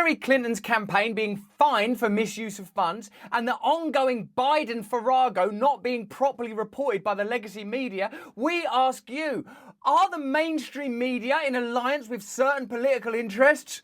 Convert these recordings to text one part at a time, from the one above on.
Hillary Clinton's campaign being fined for misuse of funds, and the ongoing Biden farrago not being properly reported by the legacy media, we ask you, are the mainstream media in alliance with certain political interests?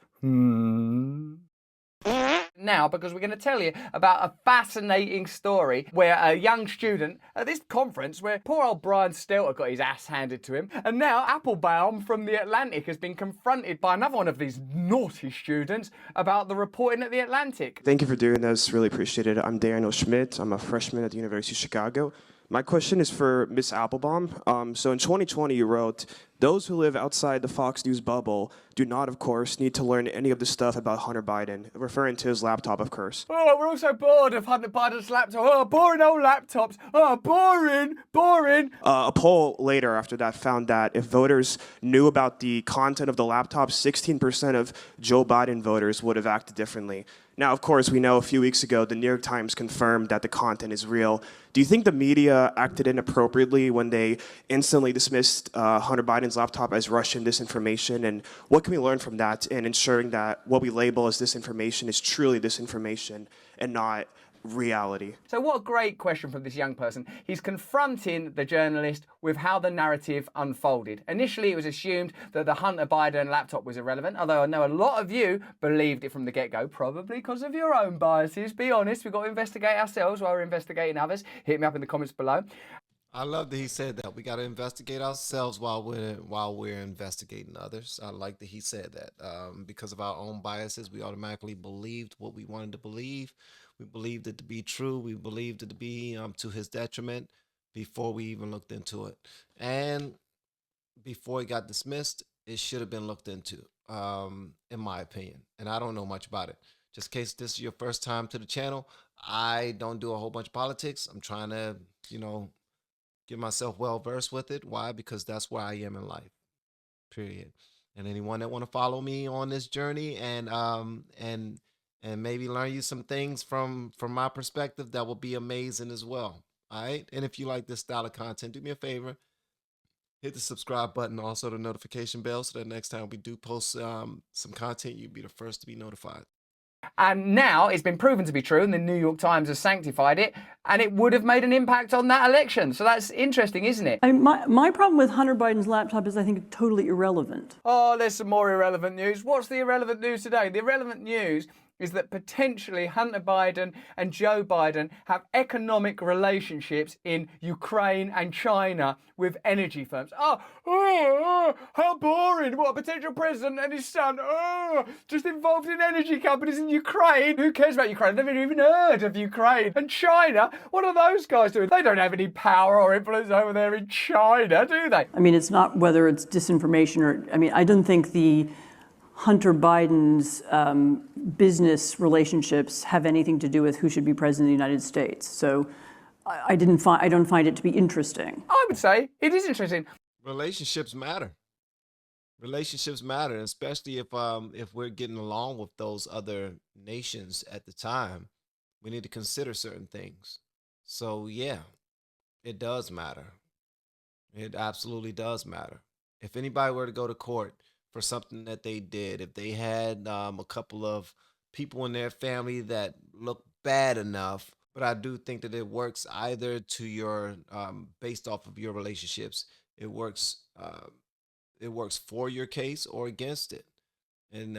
Now, because we're going to tell you about a fascinating story where a young student at this conference, where poor old Brian Stelter got his ass handed to him, and now Applebaum from the Atlantic has been confronted by another one of these naughty students about the reporting at the Atlantic. Thank you for doing this. Really appreciate it. I'm Daniel Schmidt. I'm a freshman at the University of Chicago. My question is for Miss Applebaum. So in 2020, you wrote, "Those who live outside the Fox News bubble do not, of course, need to learn any of the stuff about Hunter Biden," referring to his laptop, of course. Oh, we're all so bored of Hunter Biden's laptop. Oh, boring old laptops. Oh, boring, boring. A poll later after that found that if voters knew about the content of the laptop, 16% of Joe Biden voters would have acted differently. Now, of course, we know a few weeks ago, the New York Times confirmed that the content is real. Do you think the media acted inappropriately when they instantly dismissed Hunter Biden's laptop as Russian disinformation? And what can we learn from that in ensuring that what we label as disinformation is truly disinformation and not reality? So what a great question from this young person. He's confronting the journalist with how the narrative unfolded. Initially, it was assumed that the Hunter Biden laptop was irrelevant, although I know a lot of you believed it from the get-go, probably because of your own biases. Be honest, we've got to investigate ourselves while we're investigating others. Hit me up in the comments below. I love that he said that. We got to investigate ourselves while we're investigating others. I like that he said that. Because of our own biases, we automatically believed what we wanted to believe. We believed it to be true. We believed it to be to his detriment before we even looked into it. And before it got dismissed, it should have been looked into, in my opinion. And I don't know much about it. Just in case this is your first time to the channel, I don't do a whole bunch of politics. I'm trying to, get myself well versed with it. Why? Because that's where I am in life. Period. And anyone that want to follow me on this journey and maybe learn you some things from my perspective, that will be amazing as well. All right. And if you like this style of content, do me a favor, hit the subscribe button, also the notification bell, so that next time we do post some content, you'll be the first to be notified. And now it's been proven to be true, and the New York Times has sanctified it, and it would have made an impact on that election. So that's interesting, isn't it? I mean, my problem with Hunter Biden's laptop is I think it's totally irrelevant. Oh, there's some more irrelevant news. What's the irrelevant news today? The irrelevant news is that potentially Hunter Biden and Joe Biden have economic relationships in Ukraine and China with energy firms. Oh, how boring. What, a potential president and his son, just involved in energy companies in Ukraine. Who cares about Ukraine? I've never even heard of Ukraine. And China, what are those guys doing? They don't have any power or influence over there in China, do they? I mean, it's not whether it's disinformation or, I mean, I don't think the Hunter Biden's business relationships have anything to do with who should be president of the United States. So I don't find it to be interesting. I would say it is interesting. Relationships matter. Relationships matter, especially if we're getting along with those other nations at the time. We need to consider certain things. So yeah, it does matter. It absolutely does matter. If anybody were to go to court for something that they did, if they had a couple of people in their family that look bad enough, but I do think that it works either to your based off of your relationships. It works for your case or against it, and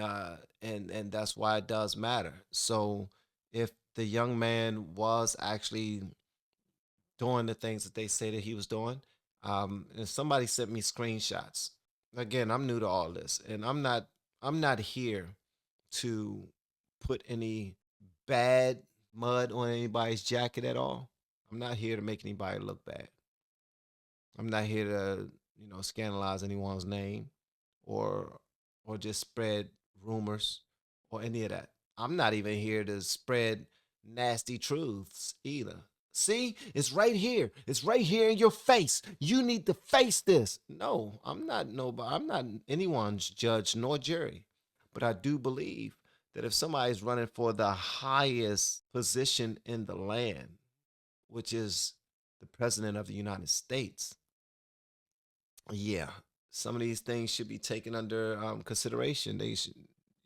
that's why it does matter. So if the young man was actually doing the things that they say that he was doing, and somebody sent me screenshots. Again, I'm new to all this, and I'm not here to put any bad mud on anybody's jacket at all. I'm not here to make anybody look bad. I'm not here to, scandalize anyone's name or just spread rumors or any of that. I'm not even here to spread nasty truths either. See, it's right here. It's right here in your face. You need to face this. No, I'm not nobody. I'm not anyone's judge nor jury. But I do believe that if somebody's running for the highest position in the land, which is the president of the United States, yeah, some of these things should be taken under consideration.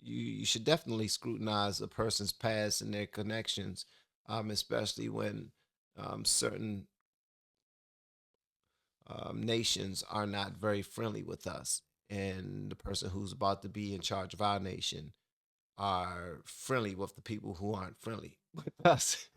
you should definitely scrutinize a person's past and their connections, especially when certain nations are not very friendly with us, and the person who's about to be in charge of our nation are friendly with the people who aren't friendly with us,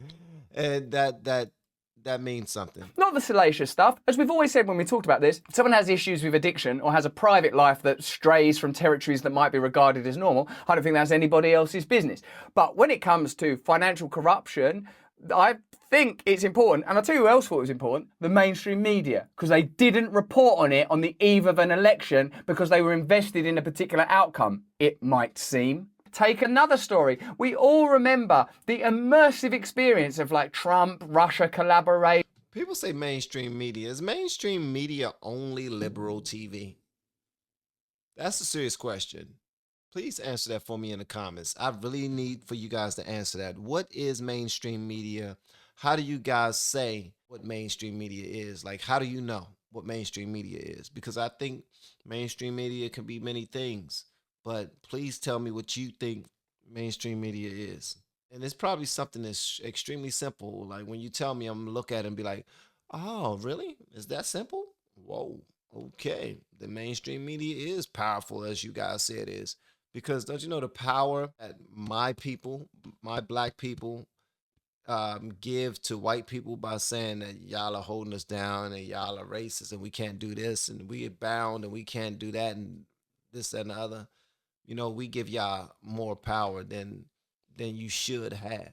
and that means something. Not the salacious stuff. As we've always said when we talked about this, if someone has issues with addiction or has a private life that strays from territories that might be regarded as normal, I don't think that's anybody else's business. But when it comes to financial corruption, I think it's important, and I'll tell you who else thought it was important, the mainstream media, because they didn't report on it on the eve of an election because they were invested in a particular outcome, it might seem. Take another story. We all remember the immersive experience of like Trump, Russia collaborate. People say mainstream media. Is mainstream media only liberal TV? That's a serious question. Please answer that for me in the comments. I really need for you guys to answer that. What is mainstream media? How do you guys say what mainstream media is? Like, how do you know what mainstream media is? Because I think mainstream media can be many things. But please tell me what you think mainstream media is. And it's probably something that's extremely simple. Like when you tell me, I'm gonna look at it and be like, oh, really? Is that simple? Whoa, okay. The mainstream media is powerful, as you guys say it is. Because don't you know the power that my people, my black people, give to white people by saying that y'all are holding us down and y'all are racist and we can't do this and we are bound and we can't do that and this and the other. You know, we give y'all more power than you should have,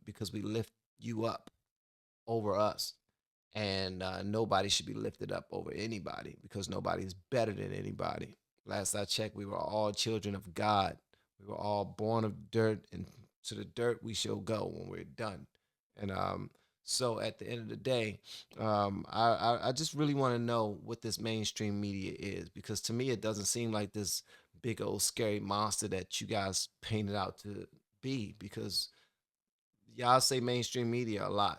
because we lift you up over us, and nobody should be lifted up over anybody because nobody is better than anybody. Last I checked, we were all children of God. We were all born of dirt, and to the dirt we shall go when we're done. And so at the end of the day, I just really want to know what this mainstream media is, because to me it doesn't seem like this big old scary monster that you guys painted out to be, because y'all say mainstream media a lot.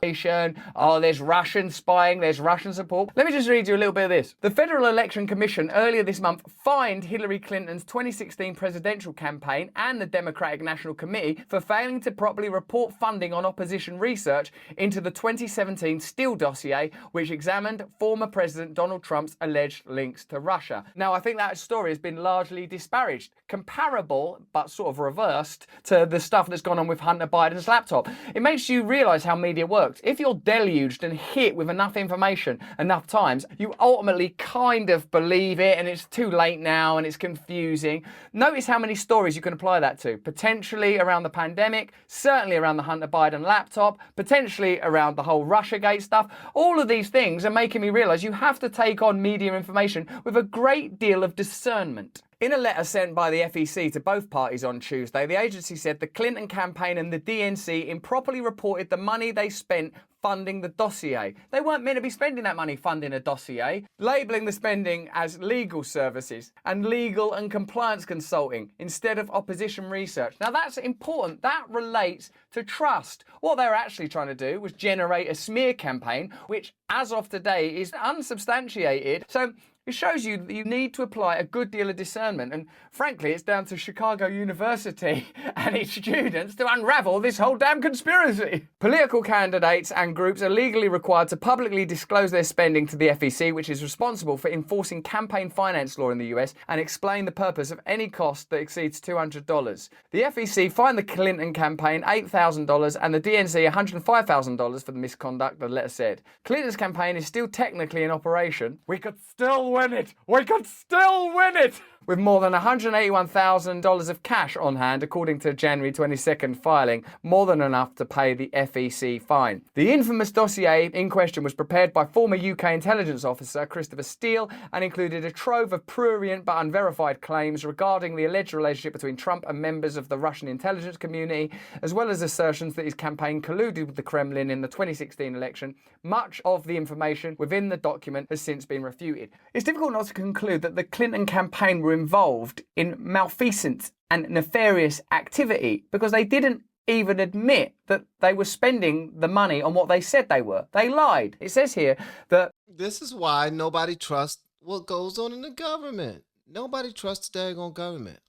Oh, there's Russian spying, there's Russian support. Let me just read you a little bit of this. The Federal Election Commission earlier this month fined Hillary Clinton's 2016 presidential campaign and the Democratic National Committee for failing to properly report funding on opposition research into the 2017 Steele dossier, which examined former President Donald Trump's alleged links to Russia. Now, I think that story has been largely disparaged, comparable, but sort of reversed, to the stuff that's gone on with Hunter Biden's laptop. It makes you realise how media works. If you're deluged and hit with enough information enough times, you ultimately kind of believe it, and it's too late now and it's confusing. Notice how many stories you can apply that to. Potentially around the pandemic, certainly around the Hunter Biden laptop, potentially around the whole Russiagate stuff. All of these things are making me realise you have to take on media information with a great deal of discernment. In a letter sent by the FEC to both parties on Tuesday, the agency said the Clinton campaign and the DNC improperly reported the money they spent funding the dossier. They weren't meant to be spending that money funding a dossier, labelling the spending as legal services and legal and compliance consulting instead of opposition research. Now that's important. That relates to trust. What they're actually trying to do was generate a smear campaign, which as of today is unsubstantiated. So it shows you that you need to apply a good deal of discernment, and frankly, it's down to Chicago University and its students to unravel this whole damn conspiracy. Political candidates and groups are legally required to publicly disclose their spending to the FEC, which is responsible for enforcing campaign finance law in the US, and explain the purpose of any cost that exceeds $200. The FEC fined the Clinton campaign $8,000 and the DNC $105,000 for the misconduct, the letter said. Clinton's campaign is still technically in operation. We could still win it! We could still win it! With more than $181,000 of cash on hand, according to January 22nd filing, more than enough to pay the FEC fine. The infamous dossier in question was prepared by former UK intelligence officer Christopher Steele and included a trove of prurient but unverified claims regarding the alleged relationship between Trump and members of the Russian intelligence community, as well as assertions that his campaign colluded with the Kremlin in the 2016 election. Much of the information within the document has since been refuted. It's difficult not to conclude that the Clinton campaign were involved in malfeasance and nefarious activity because they didn't even admit that they were spending the money on what they said they were. They lied. It says here that this is why nobody trusts what goes on in the government. Nobody trusts the daggone government.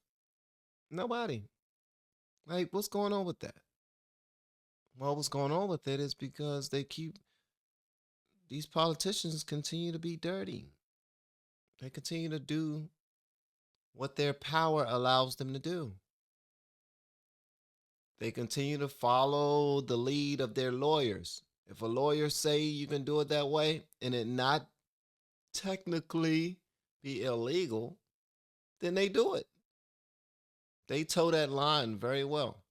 Nobody. Like, what's going on with that? Well, what's going on with it is because these politicians continue to be dirty. They continue to do what their power allows them to do. They continue to follow the lead of their lawyers. If a lawyer say you can do it that way and it not technically be illegal, then they do it. They toe that line very well.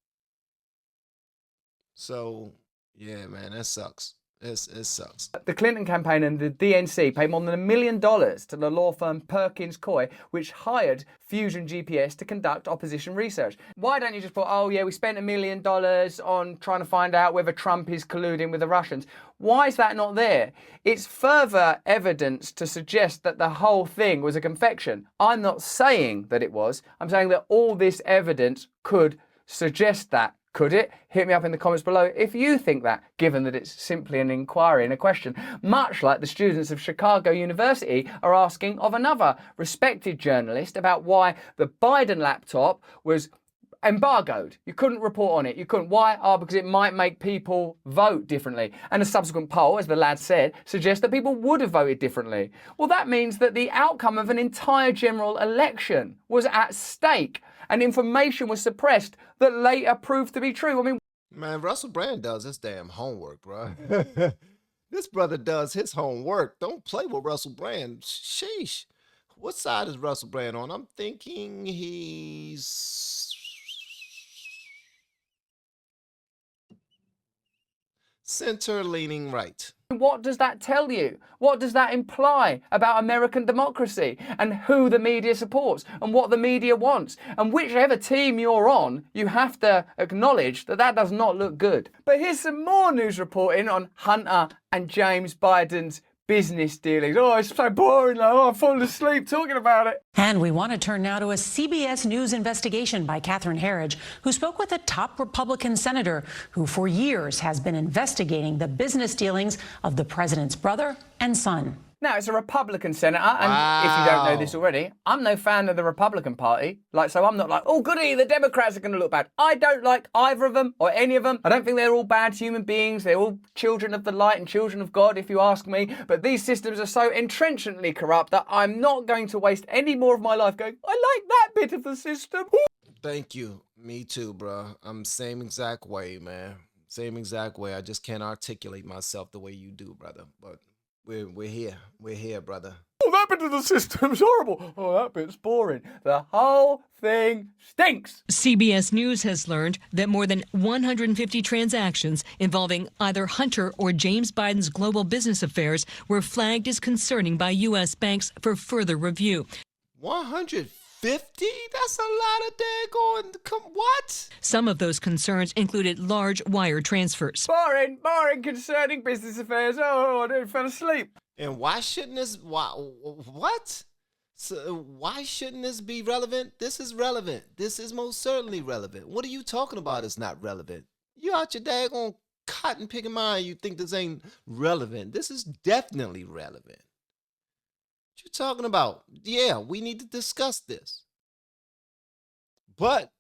So, yeah, man, that sucks. It sucks. The Clinton campaign and the DNC paid more than $1 million to the law firm Perkins Coie, which hired Fusion GPS to conduct opposition research. Why don't you just put, oh yeah, we spent $1 million on trying to find out whether Trump is colluding with the Russians? Why is that not there? It's further evidence to suggest that the whole thing was a confection. I'm not saying that it was. I'm saying that all this evidence could suggest that. Could it? Hit me up in the comments below if you think that, given that it's simply an inquiry and a question, much like the students of Chicago University are asking of another respected journalist about why the Biden laptop was embargoed. You couldn't report on it. You couldn't. Why? Oh, because it might make people vote differently. And a subsequent poll, as the lad said, suggests that people would have voted differently. Well, that means that the outcome of an entire general election was at stake and information was suppressed that later proved to be true. I mean, man, Russell Brand does his damn homework, bro. This brother does his homework. Don't play with Russell Brand. Sheesh. What side is Russell Brand on? I'm thinking he's center-leaning right. what does that tell you? What does that imply about American democracy and who the media supports and what the media wants? And whichever team you're on, you have to acknowledge that that does not look good. But here's some more news reporting on Hunter and James Biden's business dealings. Oh, it's so boring. Oh, I've fallen asleep talking about it. And we want to turn now to a CBS News investigation by Catherine Herridge, who spoke with a top Republican senator who for years has been investigating the business dealings of the president's brother and son. Now, it's a Republican senator, and if you don't know this already, I'm no fan of the Republican Party. So I'm not like, oh, goody, the Democrats are going to look bad. I don't like either of them or any of them. I don't think they're all bad human beings. They're all children of the light and children of God, if you ask me. But these systems are so entrenchantly corrupt that I'm not going to waste any more of my life going, I like that bit of the system. Thank you. Me too, bro. I'm same exact way, man. Same exact way. I just can't articulate myself the way you do, brother. But we're here. We're here, brother. Oh, that bit of the system's horrible. Oh, that bit's boring. The whole thing stinks. CBS News has learned that more than 150 transactions involving either Hunter or James Biden's global business affairs were flagged as concerning by U.S. banks for further review. 150? That's a lot of daggone. What? Some of those concerns included large wire transfers. Boring, concerning business affairs. Oh, I fell asleep. And why shouldn't this? What? So why shouldn't this be relevant? This is relevant. This is most certainly relevant. What are you talking about? It's not relevant. You out your daggone cotton picking mind. You think this ain't relevant? This is definitely relevant. What you talking about? Yeah, we need to discuss this. But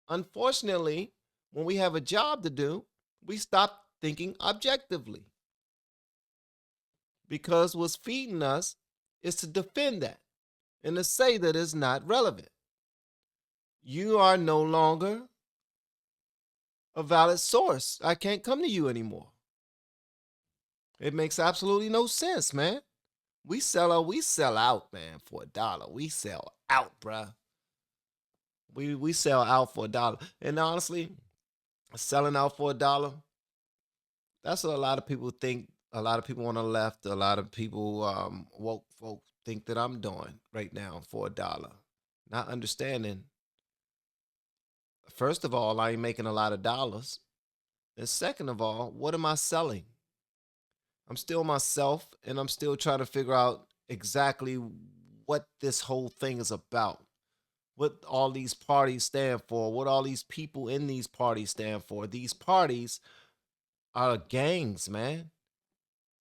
unfortunately, when we have a job to do, we stop thinking objectively. Because what's feeding us is to defend that and to say that it's not relevant. You are no longer a valid source. I can't come to you anymore. It makes absolutely no sense, man. We sell out, man, for $1. We sell out, bruh. We sell out for $1. And honestly, selling out for $1, that's what a lot of people think. A lot of people on the left, a lot of people, woke folk think that I'm doing right now for $1. Not understanding, first of all, I ain't making a lot of dollars. And second of all, what am I selling? I'm still myself, and I'm still trying to figure out exactly what this whole thing is about. What all these parties stand for, what all these people in these parties stand for. These parties are gangs, man.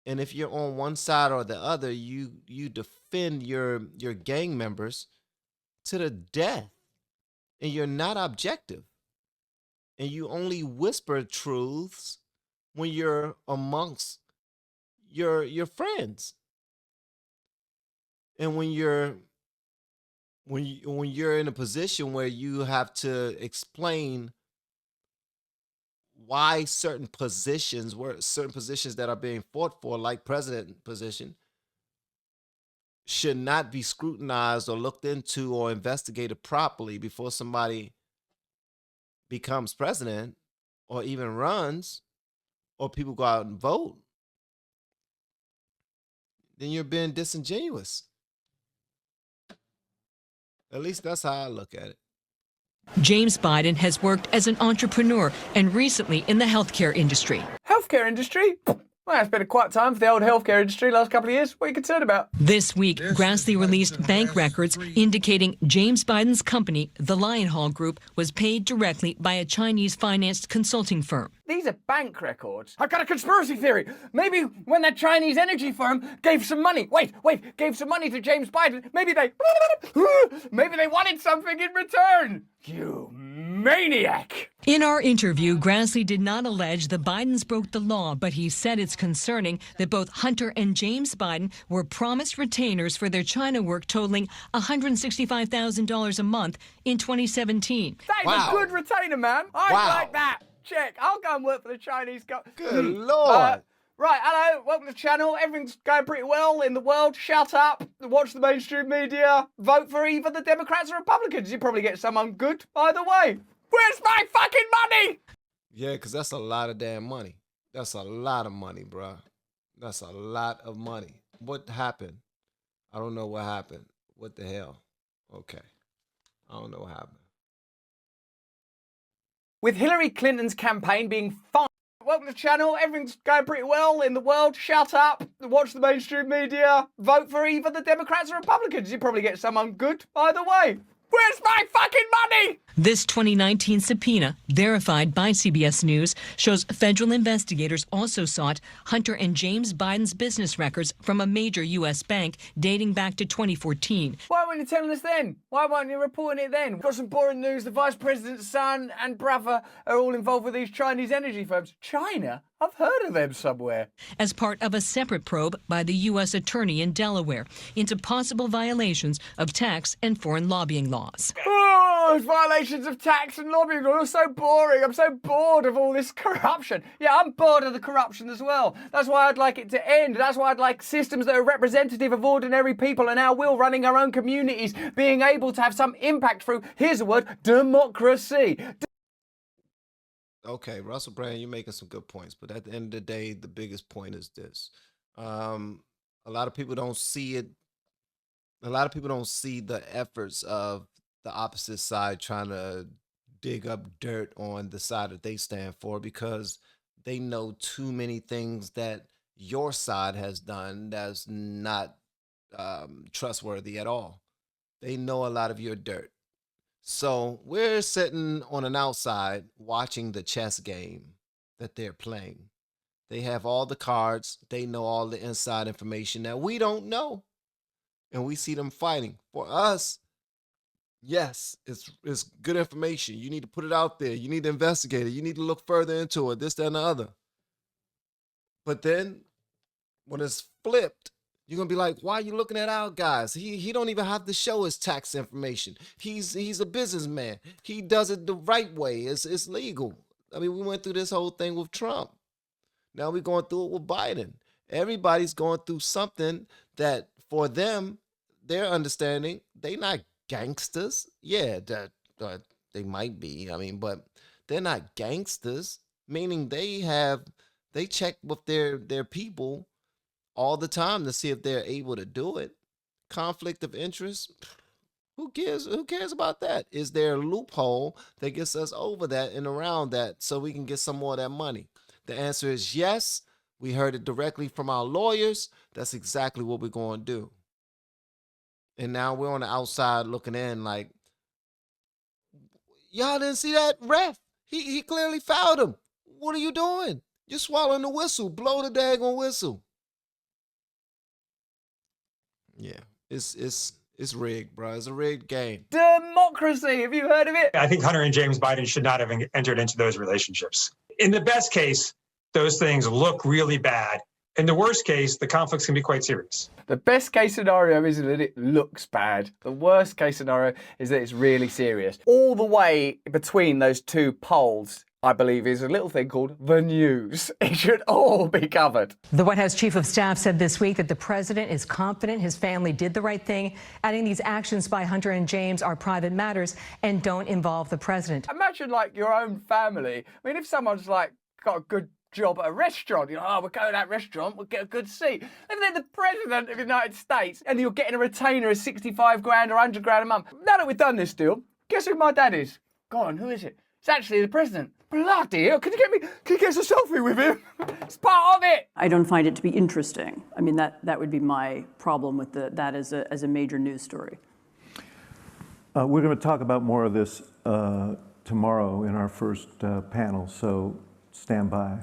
And if you're on one side or the other, you defend your gang members to the death. and you're not objective, and you only whisper truths when you're amongst your friends, and when you're in a position where you have to explain why certain positions that are being fought for, like president position, should not be scrutinized or looked into or investigated properly before somebody becomes president or even runs, or people go out and vote, then you're being disingenuous. At least that's how I look at it. James Biden has worked as an entrepreneur and recently in the healthcare industry. Healthcare industry? Well, it's been a quiet time for the old healthcare industry last couple of years. What are you concerned about? This week, Grassley released bank records indicating James Biden's company, the van.hall Group, was paid directly by a Chinese-financed consulting firm. These are bank records. I've got a conspiracy theory. Maybe when that Chinese energy firm gave some money, gave some money to James Biden, maybe they wanted something in return. You maniac. In our interview, Grassley did not allege the Bidens broke the law, but he said it's concerning that both Hunter and James Biden were promised retainers for their China work totaling $165,000 a month in 2017. That is a good retainer, man. I like that. Check. I'll go and work for the Chinese government. Good Lord. Right, hello, welcome to the channel. Everything's going pretty well in the world. Shut up, watch the mainstream media, vote for either the Democrats or Republicans. You probably get someone good either way. Where's my fucking money? Yeah, because that's a lot of damn money. That's a lot of money, bro. That's a lot of money. What happened? I don't know what happened. What the hell? Okay. I don't know what happened. With Hillary Clinton's campaign being fine. Welcome to the channel. Everything's going pretty well in the world. Shut up, watch the mainstream media, vote for either the Democrats or Republicans. You probably get someone good either way. Where's my fucking money? This 2019 subpoena, verified by CBS News, shows federal investigators also sought Hunter and James Biden's business records from a major U.S. bank dating back to 2014. Why weren't you telling us then? Why weren't you reporting it then? Got some boring news. The vice president's son and brother are all involved with these Chinese energy firms. China? I've heard of them somewhere. As part of a separate probe by the U.S. Attorney in Delaware into possible violations of tax and foreign lobbying laws. Oh, violations of tax and lobbying laws are so boring. I'm so bored of all this corruption. Yeah, I'm bored of the corruption as well. That's why I'd like it to end. That's why I'd like systems that are representative of ordinary people and our will, running our own communities, being able to have some impact through, here's the word, democracy. Okay, Russell Brand, you're making some good points, but at the end of the day, the biggest point is this. A lot of people don't see it. A lot of people don't see the efforts of the opposite side trying to dig up dirt on the side that they stand for, because they know too many things that your side has done that's not trustworthy at all. They know a lot of your dirt. So we're sitting on an outside watching the chess game that they're playing. They have all the cards. They know all the inside information that we don't know. And we see them fighting. For us, yes, it's good information. You need to put it out there. You need to investigate it. You need to look further into it, this, that, and the other. But then when it's flipped, you're going to be like, why are you looking at our guys? He don't even have to show his tax information. He's a businessman. He does it the right way. It's legal. I mean, we went through this whole thing with Trump. Now we're going through it with Biden. Everybody's going through something that for them, their understanding, they not gangsters. Yeah, they might be. I mean, but they're not gangsters, meaning they check with their people all the time to see if they're able to do it. Conflict of interest, who cares about that? Is there a loophole that gets us over that and around that so we can get some more of that money? The answer is yes. We heard it directly from our lawyers. That's exactly what we're going to do. And now we're on the outside looking in like, y'all didn't see that ref? He clearly fouled him. What are you doing? You're swallowing the whistle. Blow the daggone whistle. Yeah, it's It's rigged, bro. It's a rigged game. Democracy, have you heard of it? I think Hunter and James Biden should not have entered into those relationships. In the best case, those things look really bad. In the worst case, the conflicts can be quite serious. The best case scenario is that it looks bad. The worst case scenario is that it's really serious. All the way between those two poles, I believe, is a little thing called the news. It should all be covered. The White House chief of staff said this week that the president is confident his family did the right thing, adding these actions by Hunter and James are private matters and don't involve the president. Imagine like your own family. I mean, if someone's like got a good job at a restaurant, you know, oh, we'll go to that restaurant, we'll get a good seat. And then the president of the United States, and you're getting a retainer of 65 grand or 100 grand a month. Now that we've done this deal, guess who my dad is? Go on, who is it? It's actually the president. Bloody hell, can you get us a selfie with him? It's part of it. I don't find it to be interesting. I mean, that would be my problem with that as a major news story. We're going to talk about more of this tomorrow in our first panel, so stand by.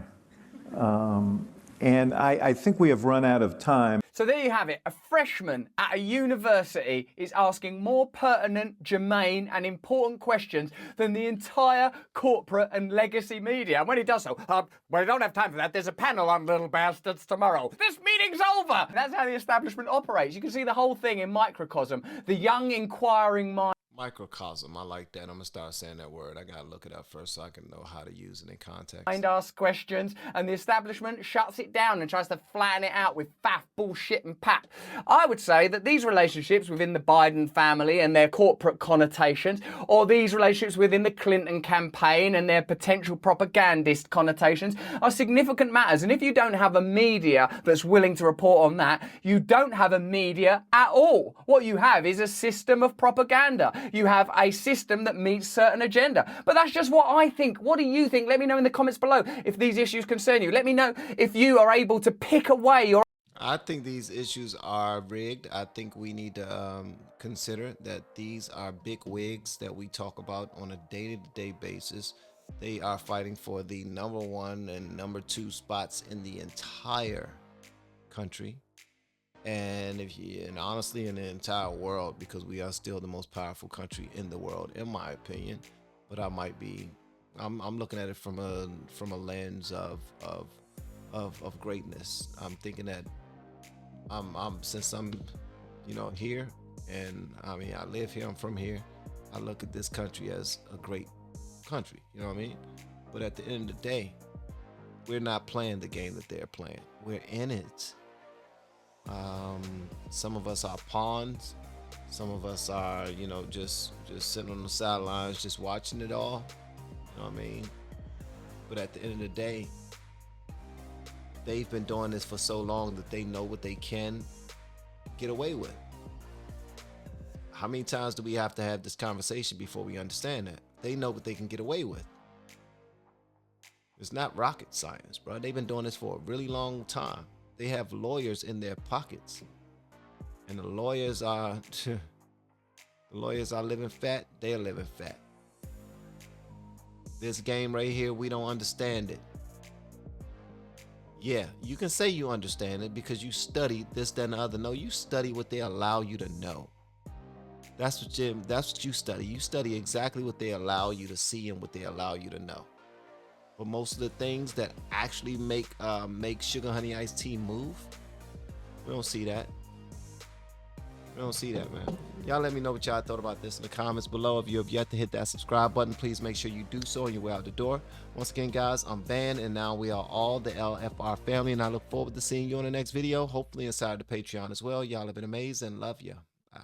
And I think we have run out of time. So there you have it. A freshman at a university is asking more pertinent, germane and important questions than the entire corporate and legacy media. And when he does so, well, we don't have time for that. There's a panel on little bastards tomorrow. This meeting's over. That's how the establishment operates. You can see the whole thing in microcosm. The young inquiring mind. Microcosm. I like that. I'm going to start saying that word. I got to look it up first so I can know how to use it in context. Mind asks questions and the establishment shuts it down and tries to flatten it out with faff, bullshit and pap. I would say that these relationships within the Biden family and their corporate connotations, or these relationships within the Clinton campaign and their potential propagandist connotations, are significant matters. And if you don't have a media that's willing to report on that, you don't have a media at all. What you have is a system of propaganda. You have a system that meets certain agenda. But that's just what I think. What do you think? Let me know in the comments below if these issues concern you. Let me know if you are able to pick away your... I think these issues are rigged. I think we need to consider that these are big wigs that we talk about on a day-to-day basis. They are fighting for the #1 and #2 spots in the entire country. And honestly, in the entire world, because we are still the most powerful country in the world, in my opinion. But I might be, I'm looking at it from a lens of greatness. I'm thinking that since I'm, here, and I mean, I live here, I'm from here. I look at this country as a great country. You know what I mean? But at the end of the day, we're not playing the game that they're playing. We're in it. Some of us are pawns. Some of us are, just sitting on the sidelines, just watching it all. You know what I mean? But at the end of the day, they've been doing this for so long that they know what they can get away with. How many times do we have to have this conversation before we understand that? They know what they can get away with. It's not rocket science, bro. They've been doing this for a really long time. They have lawyers in their pockets, and the lawyers are living fat. They're living fat. This game right here, we don't understand it. Yeah, you can say you understand it because you studied this, that, and the other. No, you study what they allow you to know. That's what you study. You study exactly what they allow you to see and what they allow you to know. But most of the things that actually make Sugar Honey Iced Tea move, we don't see that. We don't see that, man. Y'all let me know what y'all thought about this in the comments below. If you have yet to hit that subscribe button, please make sure you do so on your way out the door. Once again, guys, I'm Van, and now we are all the LFR family, and I look forward to seeing you on the next video, hopefully inside the Patreon as well. Y'all have been amazing. Love you. Bye.